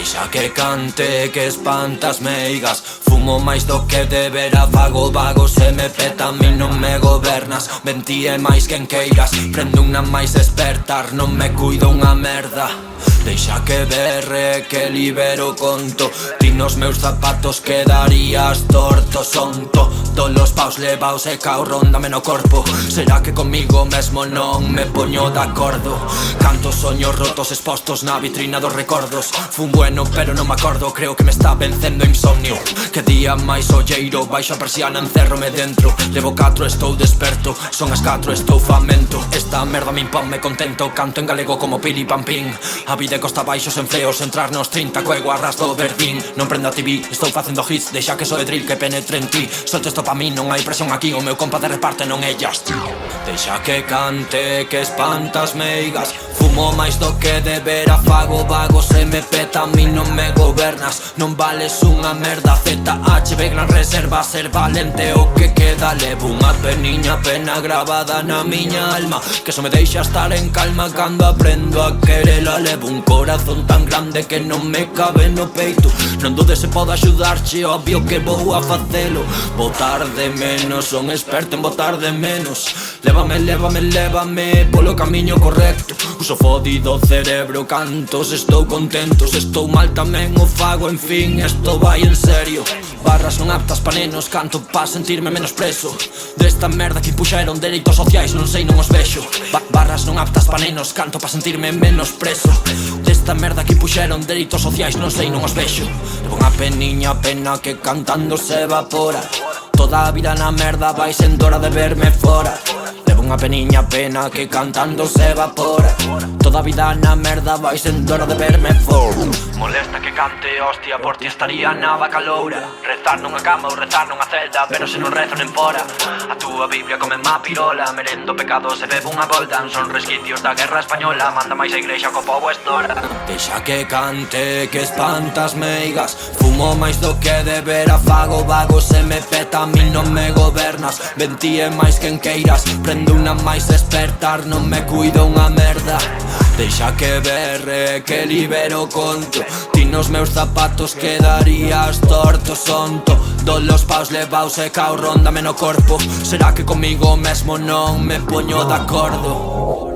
Deixa que cante, que espantas meigas. Fumo máis do que debera, fago vago, se me peta, a mí non me gobernas. Mentí é máis quen queiras, prendo unha máis despertar, non me cuido unha merda. Deixa que berre, que libero conto. Ti nos meus zapatos quedarías torto, son todos os paus levaos e cao róndame no corpo. Será que comigo mesmo non me poño de acordo? Cantos soños rotos expostos na vitrina dos recordos. Fun bueno pero non me acordo, creo que me está vencendo o insomnio. Que día máis olleiro, baixo a persiana, encerrome dentro. Levo 4, estou desperto, son as 4, estou famento. Esta merda me impón, me contento, canto en galego como pili pampín. A vida costa baixos en feos, entrar nos 30 coego arras do verdín. Non prendo a TV, estou facendo hits, deixa que so de drill que penetre en ti. Solto isto pa mí, non hai presión aquí, o meu compa de reparte non é just. Deixa que cante, que espantas meigas. Fumo máis do que debera, fago vago, se me peta, a mí non me gobernas. Non vales unha merda, ZHB gran reserva, ser valente o que queda. Levo unha peniña pena gravada na miña alma, que só me deixa estar en calma cando aprendo a querela. Levo un corazón tan grande que non me cabe no peito. Non dudes se podo axudarche, obvio que vou a facelo. Botar de menos, son experto en botar de menos. Lévame, lévame, lévame polo camiño correcto. Uso fodido cerebro, cantos, estou contento. Se estou mal tamén o fago, en fin, esto vai en serio. Barras non aptas pa nenos, canto pa sentirme menos preso. Desta merda que puxeron dereitos sociais, non sei, non os vexo. Barras non aptas pa nenos, canto pa sentirme menos preso. Desta merda que puxeron dereitos sociais, non sei, non os vexo. Levo unha peniña pena que cantando se evapora. Toda a vida na merda vai sendo hora de verme fora. Levo unha peniña pena que cantando se evapora. Toda a vida na merda vai sendo hora de verme fora. Molesta que cante, hostia, por ti estaría na vaca loura. Rezar nunha cama ou rezar nunha celda, pero se non rezo nen fora. A túa biblia come má pirola, merendo pecados e bebo unha bolda. Son resquicios da guerra española, manda máis a igrexa co pobo estora. Deixa que cante, que espantas meigas. Fumo máis do que debera, fago vago, se me peta, a mí non me gobernas. Mentí é máis quen queiras, prendo unha máis despertar, non me cuido unha merda. Deixa que berre, que libero conto. Ti nos meus zapatos quedarías torto, son todos os paus levaos e cao róndame no corpo. Será que comigo mesmo non me poño de acordo?